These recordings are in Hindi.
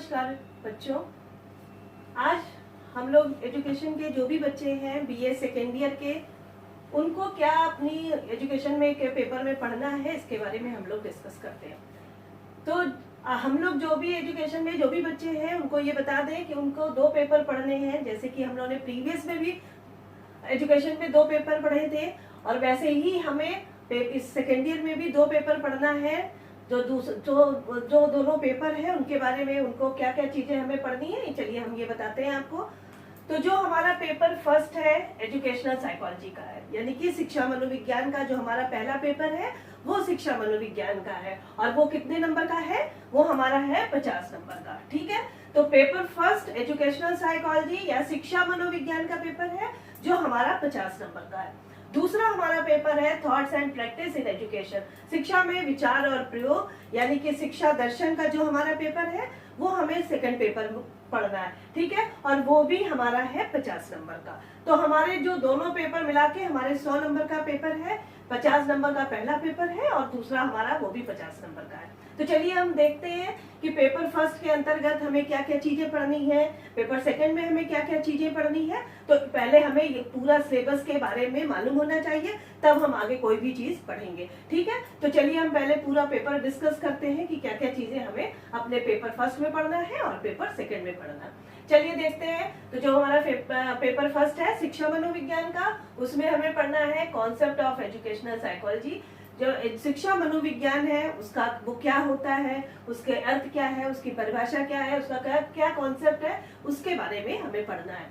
नमस्कार बच्चों। आज हम लोग एजुकेशन के जो भी बच्चे हैं बीए सेकेंड ईयर के, उनको क्या अपनी एजुकेशन में के पेपर में पढ़ना है इसके बारे में हम लोग डिस्कस करते हैं। तो हम लोग जो भी एजुकेशन में जो भी बच्चे हैं उनको ये बता दें कि उनको 2 पेपर पढ़ने हैं। जैसे कि हम लोगों ने प्रीवियस में भी एजुकेशन में 2 पेपर पढ़े थे और वैसे ही हमें इस सेकेंड ईयर में भी 2 पेपर पढ़ना है। जो दोनों पेपर है उनके बारे में उनको क्या क्या चीजें हमें पढ़नी है, चलिए हम ये बताते हैं आपको। तो जो हमारा पेपर फर्स्ट है एजुकेशनल साइकोलॉजी का है, यानी कि शिक्षा मनोविज्ञान का जो हमारा पहला पेपर है वो शिक्षा मनोविज्ञान का है और वो कितने नंबर का है, वो हमारा है 50 नंबर का। ठीक है, तो पेपर फर्स्ट एजुकेशनल साइकोलॉजी या शिक्षा मनोविज्ञान का पेपर है जो हमारा 50 नंबर का है। दूसरा हमारा पेपर है thoughts and practice in education, शिक्षा में विचार और प्रयोग, यानी कि शिक्षा दर्शन का जो हमारा पेपर है वो हमें सेकंड पेपर पढ़ना है। ठीक है, और वो भी हमारा है 50 नंबर का। तो हमारे जो दोनों पेपर मिला के हमारे 100 नंबर का पेपर है, 50 नंबर का पहला पेपर है और दूसरा हमारा वो भी 50 नंबर का है। तो चलिए हम देखते हैं कि पेपर फर्स्ट के अंतर्गत हमें क्या क्या चीजें पढ़नी है, पेपर सेकंड में हमें क्या क्या चीजें पढ़नी है। तो पहले हमें ये पूरा सिलेबस के बारे में मालूम होना चाहिए, तब हम आगे कोई भी चीज पढ़ेंगे। ठीक है, तो चलिए हम पहले पूरा पेपर डिस्कस करते हैं कि क्या क्या चीजें हमें अपने पेपर फर्स्ट में पढ़ना है और पेपर सेकंड में पढ़ना है। चलिए देखते हैं। तो जो हमारा पेपर फर्स्ट है शिक्षा मनोविज्ञान का, उसमें हमें पढ़ना है कॉन्सेप्ट ऑफ एजुकेशनल साइकोलॉजी। जो शिक्षा मनोविज्ञान है उसका वो क्या होता है, उसके अर्थ क्या है, उसकी परिभाषा क्या है, उसका क्या कॉन्सेप्ट है, उसके बारे में हमें पढ़ना है।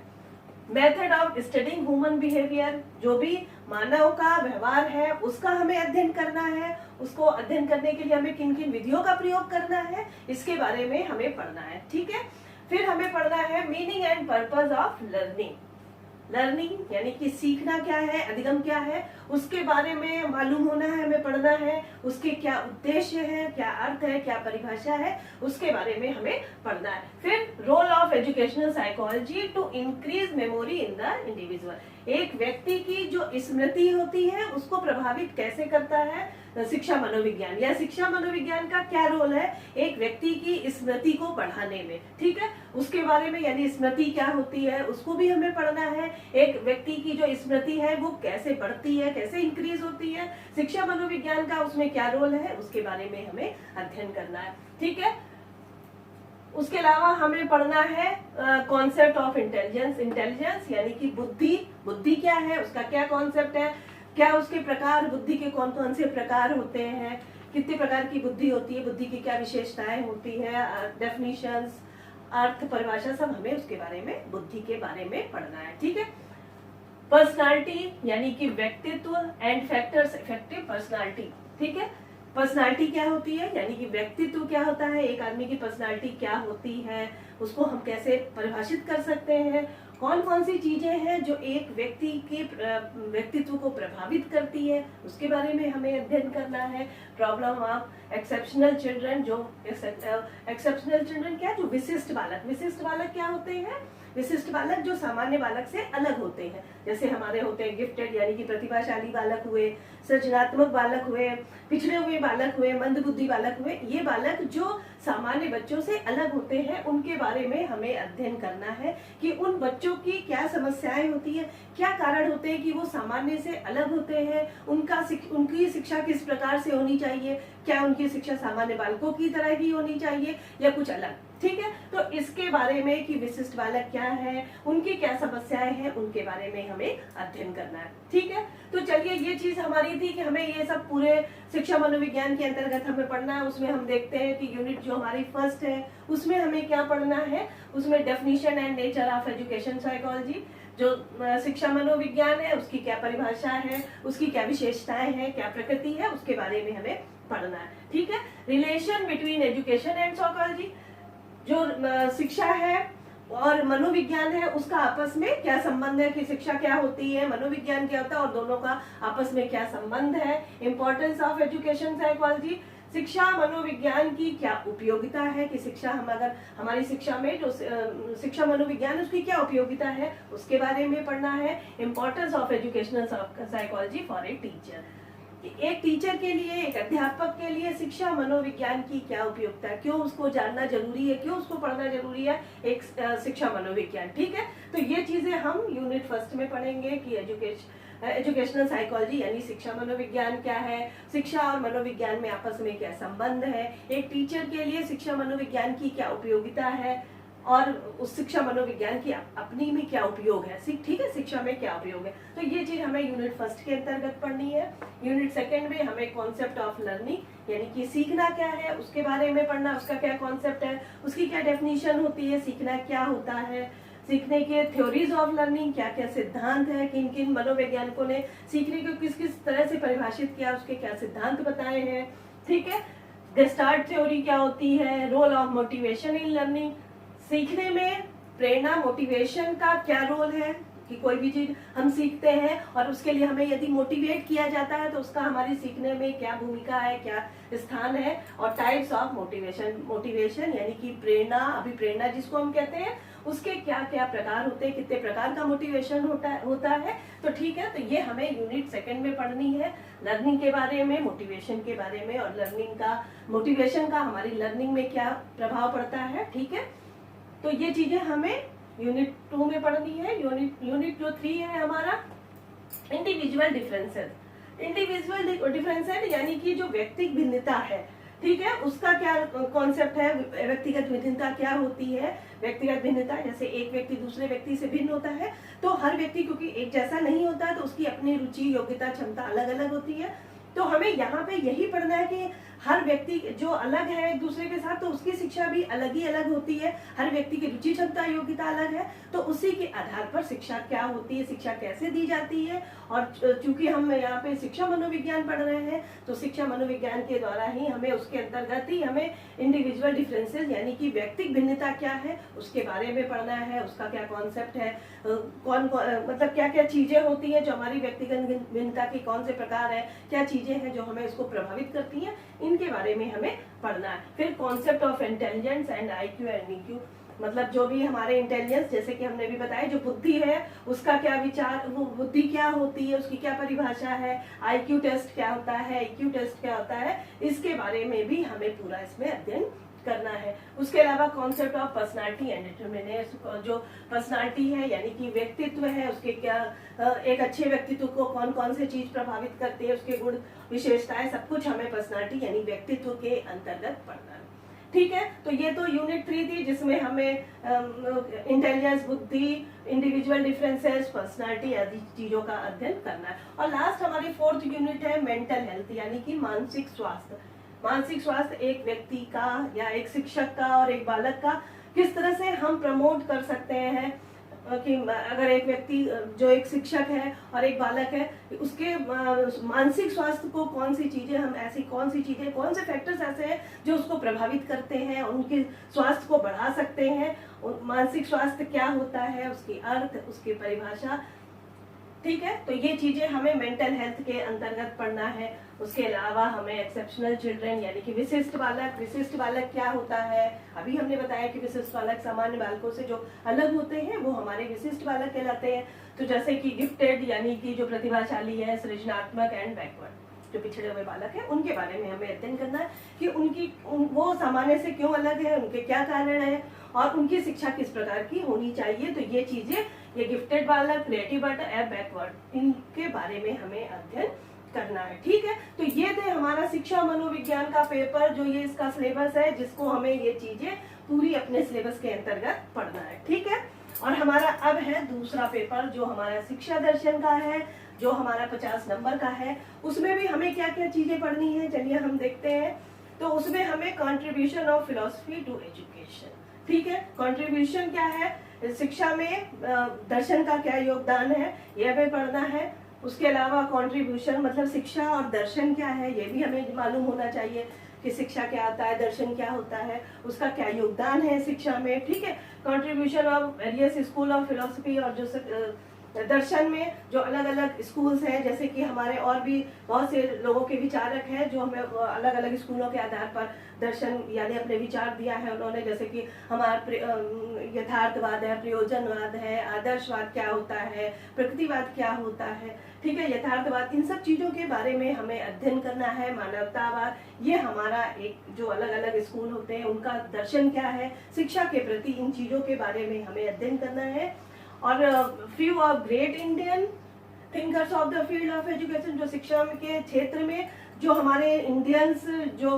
Method of studying human behaviour, जो भी मानव का व्यवहार है उसका हमें अध्ययन करना है। उसको अध्ययन करने के लिए हमें किन किन विधियों का प्रयोग करना है, इसके बारे में हमें पढ़ना है। ठीक है, फिर हमें पढ़ना है meaning and purpose of learning. Learning यानी कि सीखना क्या है, अधिगम क्या है, उसके बारे में मालूम होना है, हमें पढ़ना है। उसके क्या उद्देश्य है, क्या अर्थ है, क्या परिभाषा है, उसके बारे में हमें पढ़ना है। फिर role of educational psychology to increase memory in the individual, एक व्यक्ति की जो स्मृति होती है उसको प्रभावित कैसे करता है शिक्षा मनोविज्ञान, या शिक्षा मनोविज्ञान का क्या रोल है एक व्यक्ति की स्मृति को बढ़ाने में। ठीक है, उसके बारे में, यानी स्मृति क्या होती है उसको भी हमें पढ़ना है। एक व्यक्ति की जो स्मृति है वो कैसे बढ़ती है, कैसे इंक्रीज होती है, शिक्षा मनोविज्ञान का उसमें क्या रोल है, उसके बारे में हमें अध्ययन करना है। ठीक है, उसके अलावा हमें पढ़ना है कॉन्सेप्ट ऑफ इंटेलिजेंस। इंटेलिजेंस यानी कि बुद्धि, बुद्धि क्या है, उसका क्या कॉन्सेप्ट है, क्या उसके प्रकार, बुद्धि के कौन कौन से प्रकार होते हैं, कितने प्रकार की बुद्धि होती है, बुद्धि की क्या विशेषताएं होती है, डेफिनेशंस, अर्थ, परिभाषा, सब हमें उसके बारे में, बुद्धि के बारे में पढ़ना है। ठीक है, पर्सनालिटी यानी कि व्यक्तित्व एंड फैक्टर्स इफेक्टिव पर्सनालिटी। ठीक है, पर्सनालिटी क्या होती है, यानी कि व्यक्तित्व क्या होता है, एक आदमी की पर्सनालिटी क्या होती है, उसको हम कैसे परिभाषित कर सकते हैं, कौन कौन सी चीजें हैं जो एक व्यक्ति के व्यक्तित्व को प्रभावित करती है, उसके बारे में हमें अध्ययन करना है। प्रॉब्लम ऑफ एक्सेप्शनल चिल्ड्रन, जो एक्सेप्शनल चिल्ड्रन क्या, जो विशिष्ट बालक, विशिष्ट बालक क्या होते हैं, विशिष्ट बालक जो सामान्य बालक से अलग होते हैं। जैसे हमारे होते हैं गिफ्टेड यानी कि प्रतिभाशाली बालक हुए, सृजनात्मक बालक हुए, पिछड़े हुए बालक हुए, मंदबुद्धि बालक हुए। ये बालक जो सामान्य बच्चों से अलग होते हैं उनके बारे में हमें अध्ययन करना है कि उन बच्चों की क्या समस्याएं होती है, क्या कारण होते हैं कि वो सामान्य से अलग होते हैं, उनकी शिक्षा किस प्रकार से होनी चाहिए, क्या उनकी शिक्षा सामान्य बालकों की तरह ही होनी चाहिए या कुछ अलग। ठीक है, तो इसके बारे में कि विशिष्ट बालक क्या है, उनकी क्या समस्याएं हैं, उनके बारे में हमें अध्ययन करना है। ठीक है, तो चलिए ये चीज हमारी थी कि हमें ये सब पूरे शिक्षा मनोविज्ञान के अंतर्गत हमें पढ़ना है। उसमें हम देखते हैं कि यूनिट जो हमारी फर्स्ट है उसमें हमें क्या पढ़ना है, उसमें definition and nature of education psychology, जो शिक्षा मनोविज्ञान है उसकी क्या परिभाषा है, उसकी क्या विशेषताएं हैं, क्या प्रकृति है, उसके बारे में हमें पढ़ना है। ठीक है, relation between education and psychology, जो शिक्षा है और मनोविज्ञान है उसका आपस में क्या संबंध है, कि शिक्षा क्या होती है, मनोविज्ञान क्या होता है और दोनों का आपस में क्या संबंध है। इंपॉर्टेंस ऑफ एजुकेशन साइकोलॉजी, शिक्षा मनोविज्ञान की क्या उपयोगिता है, कि शिक्षा हम अगर हमारी शिक्षा में जो शिक्षा मनोविज्ञान उसकी क्या उपयोगिता है उसके बारे में पढ़ना है। Importance of educational psychology for a teacher, एक टीचर के लिए, एक अध्यापक के लिए शिक्षा मनोविज्ञान की क्या उपयोगिता है, क्यों उसको जानना जरूरी है, क्यों उसको पढ़ना जरूरी है, एक शिक्षा मनोविज्ञान। ठीक है, तो ये चीजें हम यूनिट फर्स्ट में पढ़ेंगे कि एजुकेशनल साइकोलॉजी यानी शिक्षा मनोविज्ञान क्या है, शिक्षा और मनोविज्ञान में आपस में क्या संबंध है, एक टीचर के लिए शिक्षा मनोविज्ञान की क्या उपयोगिता है और उस शिक्षा मनोविज्ञान की अपनी में क्या उपयोग है। ठीक है, शिक्षा में क्या उपयोग है, तो ये चीज हमें यूनिट फर्स्ट के अंतर्गत पढ़नी है। यूनिट सेकंड में हमें कॉन्सेप्ट ऑफ लर्निंग यानी कि सीखना क्या है उसके बारे में पढ़ना, उसका क्या कॉन्सेप्ट है, उसकी क्या डेफिनेशन होती है, सीखना क्या होता है, सीखने के थ्योरीज ऑफ लर्निंग, क्या क्या सिद्धांत है, किन किन मनोवैज्ञानिकों ने सीखने को किस किस तरह से परिभाषित किया, उसके क्या सिद्धांत बताए हैं। ठीक है, गेस्टाल्ट थ्योरी क्या होती है, role of motivation in learning, सीखने में प्रेरणा मोटिवेशन का क्या रोल है कि कोई भी चीज हम सीखते हैं और उसके लिए हमें यदि मोटिवेट किया जाता है तो उसका हमारी सीखने में क्या भूमिका है, क्या स्थान है। और टाइप्स ऑफ मोटिवेशन यानी कि प्रेरणा, अभिप्रेरणा जिसको हम कहते हैं, उसके क्या क्या प्रकार होते हैं, कितने प्रकार का मोटिवेशन होता है। तो ठीक है, तो ये हमें यूनिट सेकंड में पढ़नी है, लर्निंग के बारे में, मोटिवेशन के बारे में और लर्निंग का, मोटिवेशन का हमारी लर्निंग में क्या प्रभाव पड़ता है। ठीक है, तो ये चीजें हमें यूनिट 2 में पढ़नी है। यूनिट जो 3 है हमारा इंडिविजुअल डिफरेंसेस। इंडिविजुअल डिफरेंसेस यानी कि जो व्यक्तिगत भिन्नता है, ठीक है, उसका क्या कॉन्सेप्ट है, व्यक्तिगत भिन्नता क्या होती है। व्यक्तिगत भिन्नता जैसे एक व्यक्ति दूसरे व्यक्ति से भिन्न होता है, तो हर व्यक्ति क्योंकि एक जैसा नहीं होता है तो उसकी अपनी रुचि, योग्यता, क्षमता अलग अलग होती है। तो हमें यहाँ पे यही पढ़ना है कि हर व्यक्ति जो अलग है एक दूसरे के साथ, तो उसकी शिक्षा भी अलग ही अलग होती है। हर व्यक्ति की रुचि, क्षमता, योग्यता अलग है, तो उसी के आधार पर शिक्षा क्या होती है, शिक्षा कैसे दी जाती है। और चूंकि हम यहाँ पे शिक्षा मनोविज्ञान पढ़ रहे हैं, तो शिक्षा मनोविज्ञान के द्वारा ही हमें, उसके अंतर्गत ही हमें इंडिविजुअल डिफरेंसेस यानी कि व्यक्तिगत भिन्नता क्या है उसके बारे में पढ़ना है, उसका क्या कॉन्सेप्ट है, मतलब क्या क्या चीजें होती हैं जो हमारी व्यक्तिगत भिन्नता की, कौन से प्रकार है, क्या चीजें हैं जो हमें इसको प्रभावित करती हैं, इनके बारे में हमें पढ़ना है। फिर concept of intelligence and IQ and EQ, मतलब जो भी हमारे इंटेलिजेंस, जैसे कि हमने भी बताया, जो बुद्धि है उसका क्या विचार, वो बुद्धि क्या होती है, उसकी क्या परिभाषा है, IQ टेस्ट क्या होता है, EQ टेस्ट क्या होता है, इसके बारे में भी हमें पूरा इसमें अध्ययन करना है। उसके अलावा concept of personality and determination, जो पर्सनालिटी है यानी कि व्यक्तित्व है, उसके क्या, एक अच्छे व्यक्तित्व को कौन कौन से चीज प्रभावित करती है, उसके गुण विशेषताएं, सब कुछ हमें पर्सनालिटी यानी व्यक्तित्व के अंतर्गत पढ़ना है। ठीक है, तो ये तो यूनिट 3 थी जिसमें हमें इंटेलिजेंस, बुद्धि, इंडिविजुअल डिफरेंसेस, पर्सनालिटी आदि चीजों का अध्ययन करना है। और लास्ट हमारी 4th यूनिट है मेंटल हेल्थ यानी कि मानसिक स्वास्थ्य। मानसिक स्वास्थ्य एक व्यक्ति का या एक शिक्षक का और एक बालक का किस तरह से हम प्रमोट कर सकते हैं कि अगर एक व्यक्ति जो एक शिक्षक है और एक बालक है, उसके मानसिक स्वास्थ्य को कौन सी चीजें, हम ऐसी कौन सी चीजें, कौन से फैक्टर्स ऐसे हैं जो उसको प्रभावित करते हैं और उनके स्वास्थ्य को बढ़ा सकते हैं। मानसिक स्वास्थ्य क्या होता है, उसकी अर्थ, उसकी परिभाषा। ठीक है, तो ये चीजें हमें मेंटल हेल्थ के अंतर्गत पढ़ना है। उसके अलावा हमें एक्सेप्शनल चिल्ड्रन यानी कि विशिष्ट बालक, विशिष्ट बालक क्या होता है, अभी हमने बताया कि विशिष्ट बालक सामान्य बालकों से जो अलग होते हैं वो हमारे विशिष्ट बालक कहलाते हैं। तो जैसे कि गिफ्टेड यानी कि जो प्रतिभाशाली है, सृजनात्मक एंड बैकवर्ड जो पिछड़े हुए बालक है, उनके बारे में हमें अध्ययन करना है कि वो सामान्य से क्यों अलग है, उनके क्या कारण है और उनकी शिक्षा किस प्रकार की होनी चाहिए। तो ये चीजें, ये गिफ्टेड बालक, क्रिएटिव बालक, बैकवर्ड, इनके बारे में हमें अध्ययन करना है। ठीक है, तो ये थे हमारा शिक्षा मनोविज्ञान का पेपर, जो ये इसका सिलेबस है, जिसको हमें ये चीजें पूरी अपने सिलेबस के अंतर्गत पढ़ना है। ठीक है, और हमारा अब है दूसरा पेपर जो हमारा शिक्षा दर्शन का है, जो हमारा 50 नंबर का है। उसमें भी हमें क्या क्या चीजें पढ़नी है, चलिए हम देखते हैं। तो उसमें हमें contribution of philosophy to education, ठीक है, कंट्रीब्यूशन क्या है, शिक्षा में दर्शन का क्या योगदान है, यह हमें पढ़ना है। उसके अलावा कंट्रीब्यूशन मतलब शिक्षा और दर्शन क्या है, ये भी हमें मालूम होना चाहिए कि शिक्षा क्या आता है, दर्शन क्या होता है, उसका क्या योगदान है शिक्षा में। ठीक है, contribution of various school of philosophy, और जो दर्शन में जो अलग अलग स्कूल्स हैं, जैसे कि हमारे और भी बहुत से लोगों के विचारक हैं जो हमें अलग अलग स्कूलों के आधार पर दर्शन यानी अपने विचार दिया है उन्होंने, जैसे कि हमारा यथार्थवाद है, प्रयोजनवाद है, आदर्शवाद क्या होता है, प्रकृतिवाद क्या होता है, ठीक है, यथार्थवाद, इन सब चीजों के बारे में हमें अध्ययन करना है। मानवतावाद, ये हमारा एक जो अलग अलग स्कूल होते हैं उनका दर्शन क्या है, शिक्षा के प्रति इन चीजों के बारे में हमें अध्ययन करना है। और few of great Indian thinkers of the field of education, जो शिक्षा के क्षेत्र में जो हमारे इंडियंस जो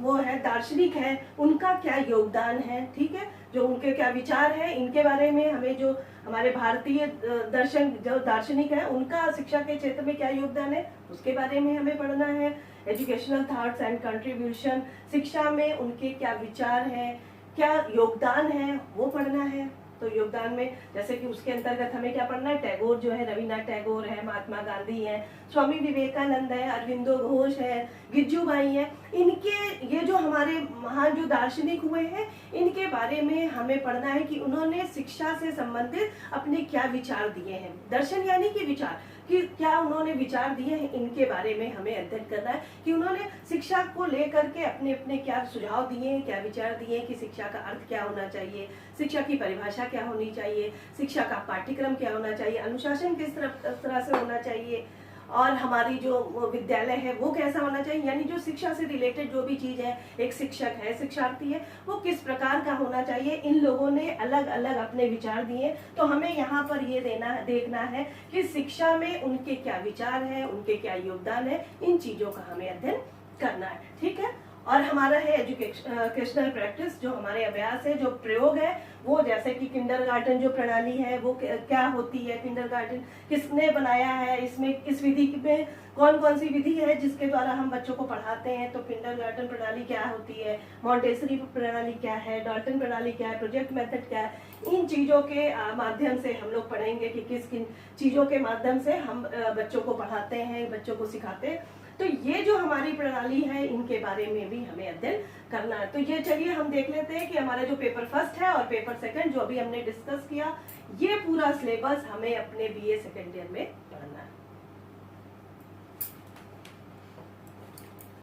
वो है दार्शनिक है, उनका क्या योगदान है, ठीक है, जो उनके क्या विचार है, इनके बारे में हमें, जो हमारे भारतीय दर्शन जो दार्शनिक है उनका शिक्षा के क्षेत्र में क्या योगदान है उसके बारे में हमें पढ़ना है। एजुकेशनल थॉट्स एंड कंट्रीब्यूशन, शिक्षा में उनके क्या विचार है, क्या योगदान है, वो पढ़ना है। तो योगदान में जैसे कि उसके अंतर्गत हमें क्या पढ़ना है, टैगोर जो है, रविन्द्रनाथ टैगोर है, महात्मा गांधी है, स्वामी विवेकानंद है, अरविंदो घोष है, गिज्जूबाई है, इनके ये जो हमारे महान जो दार्शनिक हुए हैं इनके बारे में हमें पढ़ना है कि उन्होंने शिक्षा से संबंधित अपने क्या विचार दिए हैं। दर्शन यानी कि विचार, कि क्या उन्होंने विचार दिए हैं, इनके बारे में हमें अध्ययन करना है कि उन्होंने शिक्षा को लेकर के अपने अपने क्या सुझाव दिए हैं, क्या विचार दिए हैं कि शिक्षा का अर्थ क्या होना चाहिए, शिक्षा की परिभाषा क्या होनी चाहिए, शिक्षा का पाठ्यक्रम क्या होना चाहिए, अनुशासन किस तरह से होना चाहिए, और हमारी जो विद्यालय है वो कैसा होना चाहिए, यानी जो शिक्षा से रिलेटेड जो भी चीज है, एक शिक्षक है, शिक्षार्थी है, वो किस प्रकार का होना चाहिए। इन लोगों ने अलग अलग अपने विचार दिए, तो हमें यहाँ पर ये देखना है कि शिक्षा में उनके क्या विचार है, उनके क्या योगदान है, इन चीजों का हमें अध्ययन करना है, ठीक है। और हमारा है एजुकेशनल प्रैक्टिस, जो हमारे अभ्यास है, जो प्रयोग है, वो जैसे कि किंडरगार्टन जो प्रणाली है वो क्या होती है, किंडरगार्टन किसने बनाया है, इसमें इस विधि में कौन कौन सी विधि है जिसके द्वारा हम बच्चों को पढ़ाते हैं, तो किंडरगार्टन प्रणाली क्या होती है, मॉन्टेसरी प्रणाली क्या है, डाल्टन प्रणाली क्या है, प्रोजेक्ट मेथड क्या है, इन चीजों के माध्यम से हम लोग पढ़ेंगे कि किस किन चीजों के माध्यम से हम बच्चों को पढ़ाते हैं, बच्चों को सिखाते हैं। तो ये जो हमारी प्रणाली है इनके बारे में भी हमें अध्ययन करना है। तो ये चलिए हम देख लेते हैं कि हमारा जो पेपर फर्स्ट है और पेपर सेकंड जो अभी हमने डिस्कस किया, ये पूरा सिलेबस हमें अपने बीए सेकेंड ईयर में पढ़ना है।